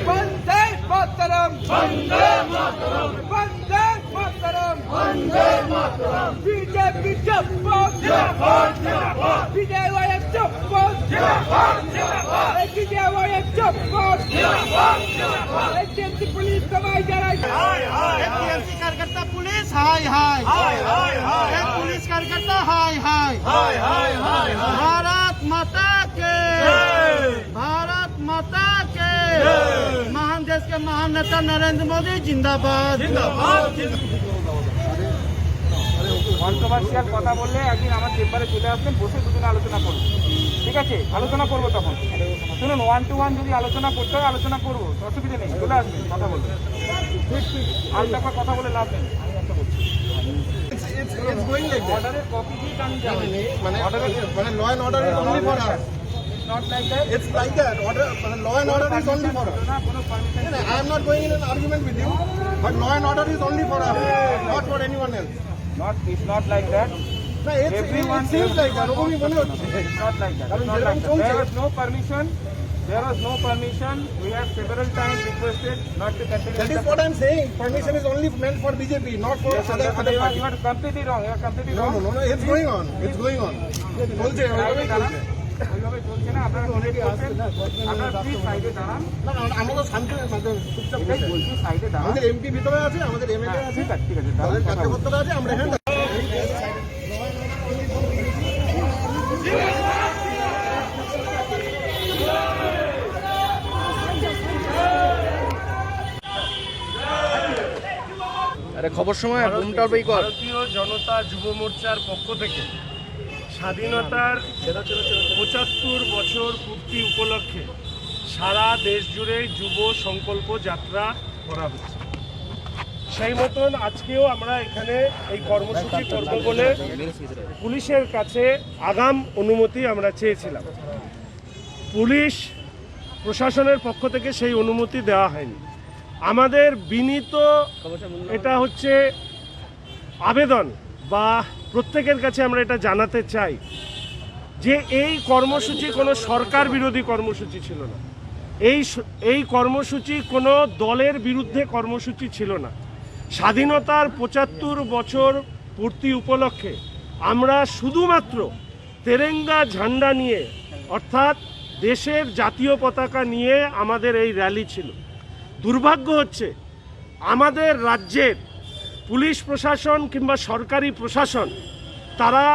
Vande Mataram, Vande Mataram, Vande Mataram, Vande Mataram. BJP जिंदाबाद, जिंदाबाद, जिंदाबाद। बीजेपी जिंदाबाद, जिंदाबाद, जिंदाबाद। बीजेपी जिंदाबाद, जिंदाबाद, जिंदाबाद। एटीएमसी पुलिस कमाई जा रही है। हाय हाय। एटीएमसी कार्यकर्ता पुलिस हाय हाय। हाय हाय हाय। पुलिस कार्यकर्ता हाय हाय। हाय हाय हाय। भारत माता के, भारत माता के, महान देश के महान नेता नरेंद्र मोदी जिंदाबाद, जिंदाबाद। কন্ট্রোভার্সিয়াল কথা বললে একদিন আমার চেম্বারে চলে আসবেন, বসে দুজনে আলোচনা করবো, ঠিক আছে? আলোচনা করবো তখন। শুনুন, 1 to 1 যদি আলোচনা করতে হয় আলোচনা করবো, অসুবিধা নেই, চলে আসবেন, কথা বলবেন। আর তারপর কথা বলে লাভ নেই। অর্ডারের কপি দিয়ে আমি জানি, মানে law and order is only for us. Not like that. It's like that. Order, law and order is only for us. I am not going in an argument with you, but law and order is only for us, not for anyone else. It's not like that. No, everyone seems like that. It's not like that. There was no permission. There was no permission. We have several times requested not to continue. That is what I am saying. Permission is only meant for BJP, not for other parties. You are completely wrong. You are completely wrong. No. It's going on. It's going on. ওইভাবে চলছে না। আপনারা already আসেন, আপনারা please সাইডে দাঁড়ান। না, আমরা তো শান্তি চুপচাপ বলছি, সাইডে দাঁড়ান। আমাদের এমপি ভিতরে আছে, আমাদের এমএলএ আছে, ঠিক আছে, আমাদের কার্যকর্তারা আছে, আমরা এখানে খবর সময় ভারতীয় জনতা যুব মোর্চার পক্ষ থেকে স্বাধীনতার ৭৫ বছর পূর্তি উপলক্ষে সারা দেশ জুড়ে যুব সংকল্প যাত্রা করা হচ্ছে। সেই মতন আজকেও আমরা এখানে এই কর্মসূচি করব বলে পুলিশের কাছে আগাম অনুমতি আমরা চেয়েছিলাম। পুলিশ প্রশাসনের পক্ষ থেকে সেই অনুমতি দেওয়া হয়নি। আমাদের বিনীত এটা হচ্ছে আবেদন, বা প্রত্যেকের কাছে আমরা এটা জানাতে চাই যে এই কর্মসূচি কোনো সরকার বিরোধী কর্মসূচি ছিল না। এই কর্মসূচি কোনো দলের বিরুদ্ধে কর্মসূচি ছিল না। স্বাধীনতার ৭৫ বছর পূর্তি উপলক্ষে আমরা শুধুমাত্র তেরেঙ্গা ঝান্ডা নিয়ে, অর্থাৎ দেশের জাতীয় পতাকা নিয়ে আমাদের এই র্যালি ছিল। দুর্ভাগ্য হচ্ছে আমাদের রাজ্যের পুলিশ প্রশাসন কিংবা সরকারি প্রশাসন তারা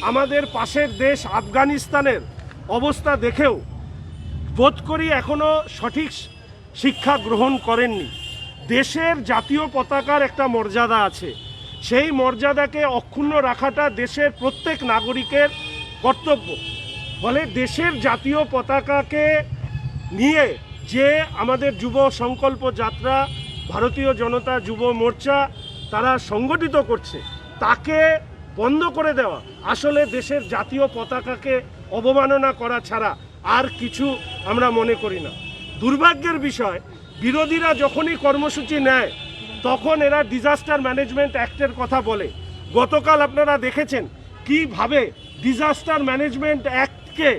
আমাদের পাশের দেশ আফগানিস্তানের অবস্থা দেখেও বোধ করি এখনও সঠিক শিক্ষা গ্রহণ করেননি। দেশের জাতীয় পতাকার একটা মর্যাদা আছে, সেই মর্যাদাকে অক্ষুণ্ণ রাখাটা দেশের প্রত্যেক নাগরিকের কর্তব্য। ফলে দেশের জাতীয় পতাকাকে নিয়ে যে আমাদের যুব সংকল্প যাত্রা ভারতীয় জনতা যুব মোর্চা তারা সংগঠিত করছে, তাকে বন্ধ করে দেওয়া আসলে দেশের জাতীয় পতাকাকে অবমাননা করা ছাড়া আর কিছু আমরা মনে করি না। দুর্ভাগ্যের বিষয়, বিরোধীরা যখনই কর্মসূচি নেয় তখন এরা ডিজাস্টার ম্যানেজমেন্ট অ্যাক্টের কথা বলে। গতকাল আপনারা দেখেছেন কিভাবে ডিজাস্টার ম্যানেজমেন্ট অ্যাক্টকে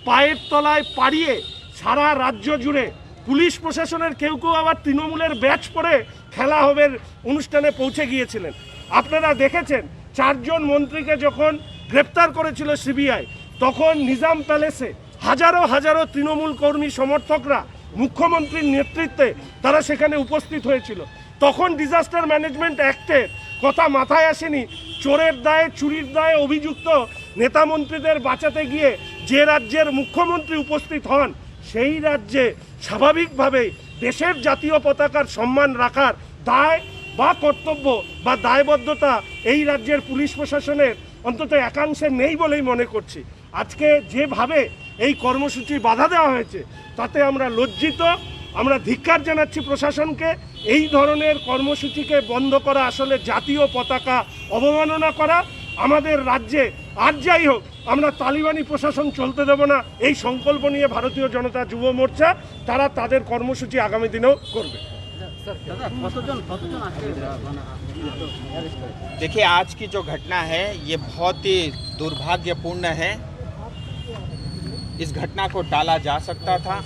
পায়ের তলায় পাড়িয়ে সারা রাজ্য জুড়ে পুলিশ প্রশাসনের কেউ আবার তৃণমূলের ব্যাচ পরে খেলা হবে অনুষ্ঠানে পৌঁছে গিয়েছিলেন। আপনারা দেখেছেন 4 জন মন্ত্রীকে যখন গ্রেপ্তার করেছিল সিবিআই, তখন নিজাম প্যালেসে হাজারো হাজারো তৃণমূল কর্মী সমর্থকরা মুখ্যমন্ত্রীর নেতৃত্বে তারা সেখানে উপস্থিত হয়েছিল। তখন ডিজাস্টার ম্যানেজমেন্ট অ্যাক্টের কথা মাথায় আসেনি। চোরের দায়ে চুরির দায়ে অভিযুক্ত নেতা মন্ত্রীদের বাঁচাতে গিয়ে যে রাজ্যের মুখ্যমন্ত্রী উপস্থিত হন, সেই রাজ্যে স্বাভাবিকভাবে দেশের জাতীয় পতাকার সম্মান রাখার দায় বা কর্তব্য বা দায়বদ্ধতা এই রাজ্যের পুলিশ প্রশাসনের অন্তত একাংশে নেই বলেই মনে করছি। আজকে যেভাবে এই কর্মসূচি বাধা দেওয়া হয়েছে তাতে আমরা লজ্জিত। আমরা ধিক্কার জানাচ্ছি প্রশাসনকে। এই ধরনের কর্মসূচিকে বন্ধ করা আসলে জাতীয় পতাকা অবমাননা করা। আমাদের রাজ্যে আর যাই হোক আমরা তালিবানি প্রশাসন চলতে দেব না, এই সংকল্প নিয়ে ভারতীয় জনতা যুব মোর্চা তারা তাদের কর্মসূচি আগামী দিনেও করবে। देखिए, आज की जो घटना है ये बहुत ही दुर्भाग्यपूर्ण है। इस घटना को टाला जा सकता था।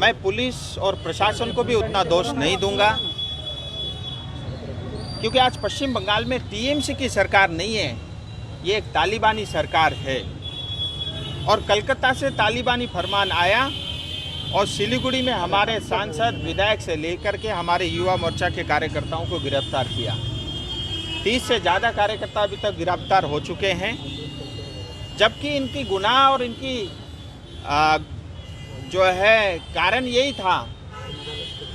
मैं पुलिस और प्रशासन को भी उतना दोष नहीं दूंगा, क्योंकि आज पश्चिम बंगाल में टीएमसी की सरकार नहीं है, ये एक तालिबानी सरकार है। और कलकत्ता से तालिबानी फरमान आया और सिलीगुड़ी में हमारे सांसद विधायक से लेकर के हमारे युवा मोर्चा के कार्यकर्ताओं को गिरफ्तार किया। 30 से ज़्यादा कार्यकर्ता अभी तक गिरफ्तार हो चुके हैं, जबकि इनकी गुनाह और इनकी जो है कारण यही था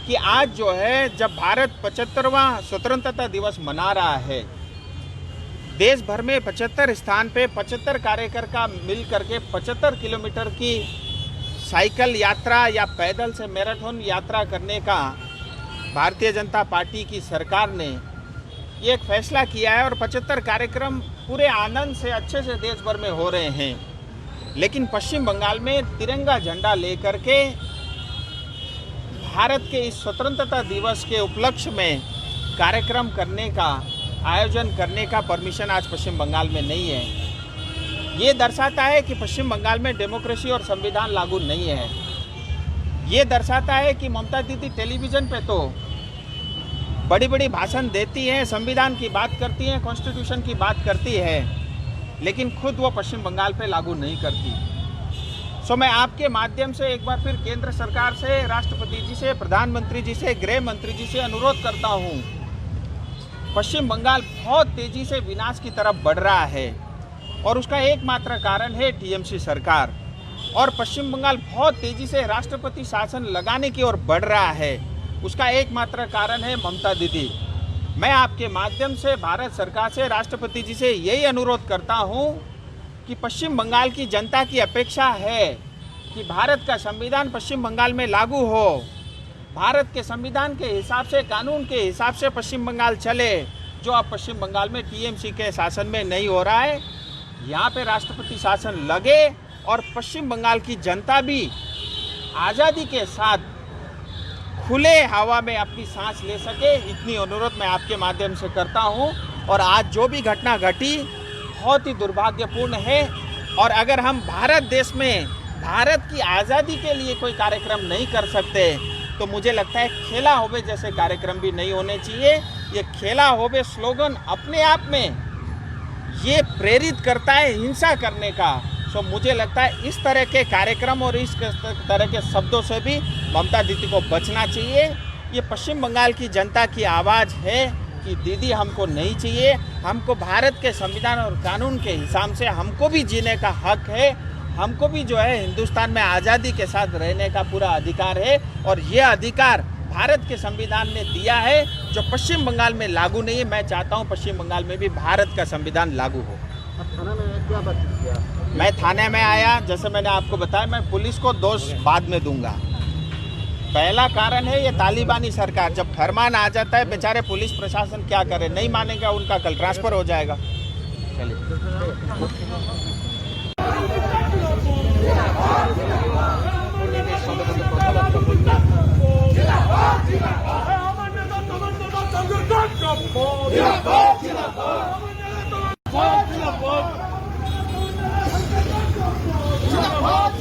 कि आज जो है जब भारत 75वां स्वतंत्रता दिवस मना रहा है, देश भर में 75 स्थान पे 75 कार्यकर्ता मिल करके 75 किलोमीटर की साइकिल यात्रा या पैदल से मैराथन यात्रा करने का भारतीय जनता पार्टी की सरकार ने ये एक फैसला किया है। और 75 कार्यक्रम पूरे आनंद से अच्छे से देश भर में हो रहे हैं, लेकिन पश्चिम बंगाल में तिरंगा झंडा लेकर के भारत के इस स्वतंत्रता दिवस के उपलक्ष्य में कार्यक्रम करने का आयोजन करने का परमिशन आज पश्चिम बंगाल में नहीं है। ये दर्शाता है कि पश्चिम बंगाल में डेमोक्रेसी और संविधान लागू नहीं है। ये दर्शाता है कि ममता दीदी टेलीविज़न पे तो बड़ी बड़ी भाषण देती हैं, संविधान की बात करती हैं, कॉन्स्टिट्यूशन की बात करती है, लेकिन खुद वो पश्चिम बंगाल पे लागू नहीं करती। सो मैं आपके माध्यम से एक बार फिर केंद्र सरकार से, राष्ट्रपति जी से, प्रधानमंत्री जी से, गृह मंत्री जी से अनुरोध करता हूँ, पश्चिम बंगाल बहुत तेज़ी से विनाश की तरफ बढ़ रहा है और उसका एकमात्र कारण है टीएमसी सरकार। और पश्चिम बंगाल बहुत तेज़ी से राष्ट्रपति शासन लगाने की ओर बढ़ रहा है, उसका एकमात्र कारण है ममता दीदी। मैं आपके माध्यम से भारत सरकार से, राष्ट्रपति जी से यही अनुरोध करता हूँ कि पश्चिम बंगाल की जनता की अपेक्षा है कि भारत का संविधान पश्चिम बंगाल में लागू हो, भारत के संविधान के हिसाब से, कानून के हिसाब से पश्चिम बंगाल चले, जो अब पश्चिम बंगाल में टीएमसी के शासन में नहीं हो रहा है। यहाँ पे राष्ट्रपति शासन लगे और पश्चिम बंगाल की जनता भी आज़ादी के साथ खुले हवा में अपनी सांस ले सके, इतनी अनुरोध मैं आपके माध्यम से करता हूँ। और आज जो भी घटना घटी बहुत ही दुर्भाग्यपूर्ण है। और अगर हम भारत देश में भारत की आज़ादी के लिए कोई कार्यक्रम नहीं कर सकते, तो मुझे लगता है खेला होवे जैसे कार्यक्रम भी नहीं होने चाहिए। ये खेला होवे स्लोगन अपने आप में ये प्रेरित करता है हिंसा करने का। सो मुझे लगता है इस तरह के कार्यक्रम और इस तरह के शब्दों से भी ममता दीदी को बचना चाहिए। ये पश्चिम बंगाल की जनता की आवाज़ है कि दीदी हमको नहीं चाहिए, हमको भारत के संविधान और कानून के हिसाब से हमको भी जीने का हक है, हमको भी जो है हिंदुस्तान में आज़ादी के साथ रहने का पूरा अधिकार है। और ये अधिकार भारत के संविधान ने दिया है, जो पश्चिम बंगाल में लागू नहीं है। मैं चाहता हूँ पश्चिम बंगाल में भी भारत का संविधान लागू हो। मैं थाने में आया, जैसे मैंने आपको बताया, मैं पुलिस को दोष बाद में दूंगा। पहला कारण है ये तालिबानी सरकार, जब फरमान आ जाता है बेचारे पुलिस प्रशासन क्या करे, नहीं मानेगा, उनका कल ट्रांसफर हो जाएगा। चलिए। जिंदाबाद